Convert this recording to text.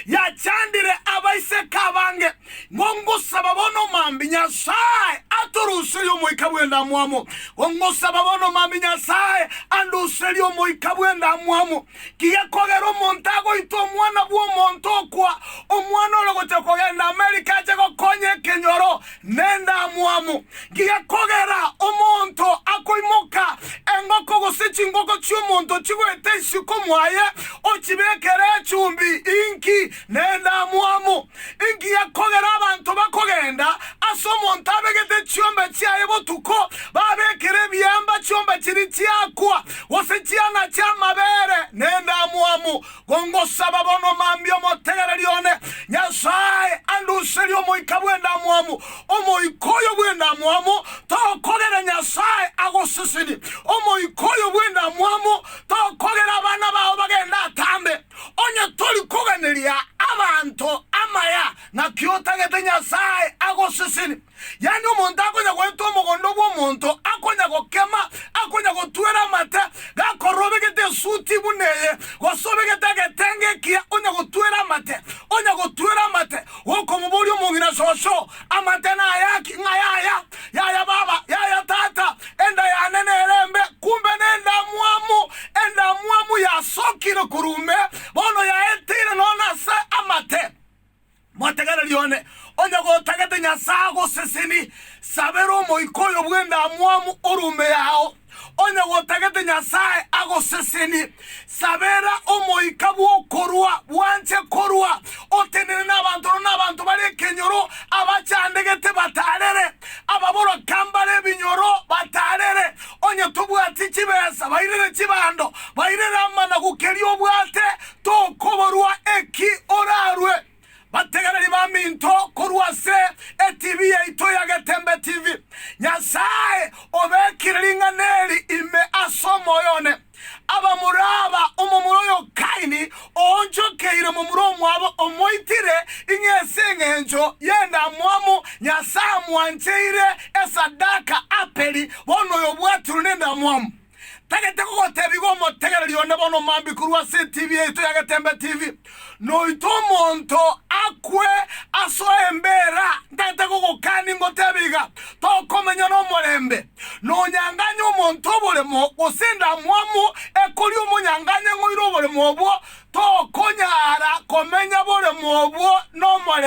yachandire abaise kabange ngongo sababono mambi Nyasaye aturusiriyo moikabwenda mwamo ngongo sababono mambi Nyasaye andusiriyo moikabwenda mwamo kiyakogero montago ito mwana bwo montokwa omwana ologote kogenda Amerika chego konye kenyoro nenda mwamo kiyakogera omonto akoimoka engoko gosichi ngoko cyumonto chigwete shiko mwaye ochibekere chumbi inki nenda mwamo inki yakogera abantu bakogenda asomonta begete cyombe cyaye botuko babekere byamba cyombe kiri cyakwa wosicyana cyamabere nenda mwamo gongo sababono mambyo motegera lione Nyasaye andusiriyo moikabwenda mwamo omoikoyo bwenda mwamo tokogera Nyasaye agosisini omoikoyo bwenda mwamo tokogera abana bawo bagenda tambe onye toli koganilia abantu amaya na kyotagete Nyasaye agosisini yani omuntu akonya kweto omugondo bw'omuntu akonya gokema akonya gotwera mate gakorobegete suti buneye gosobegete getengekia onya gotwera mate woko mubuli omungina shosho amate na yaki yaya baba yaya tata enda ya nenerembe kumbe nenda mwamu ya sokiro kurume bono ya etire nona se amate motegera lione onya gotagete Nyasago sesini sabero moikoyo bwenda mwamu orume yao onya gotagete Nyasaye ago sesini sabera omoikabwo korwa bwanche korwa otenene n'abantu bari kenyoro abacandegete batarere ababoro kambare binyoro batarere onya tubwati kibesa bayirere kibando bayirere amana gukeriyo bwate to koborwa eki orarwe bategera libaminto korwase TV yaito yagatembe TV Nyasaye obekiriringa neri ime asomoyone abamuraba omumuroyo kaini onjokeire mumuromo abo omoitire ingesengenjo yenda mwamu Nyasaye mwancheire esadaka apeli bono yobwatu nenda mwamu Tagate ko tebigo motegera lione bono mambi kurwa se TV yaito yagatembe TV no itomonto akwe aso embera tagate ko kani ngotebiga to komenya no morembe no nyanganya omonto bolemo osenda mwamu ekoli omunyanganya ngoiro bolemo obwo to konyara komenya bolemo obwo no more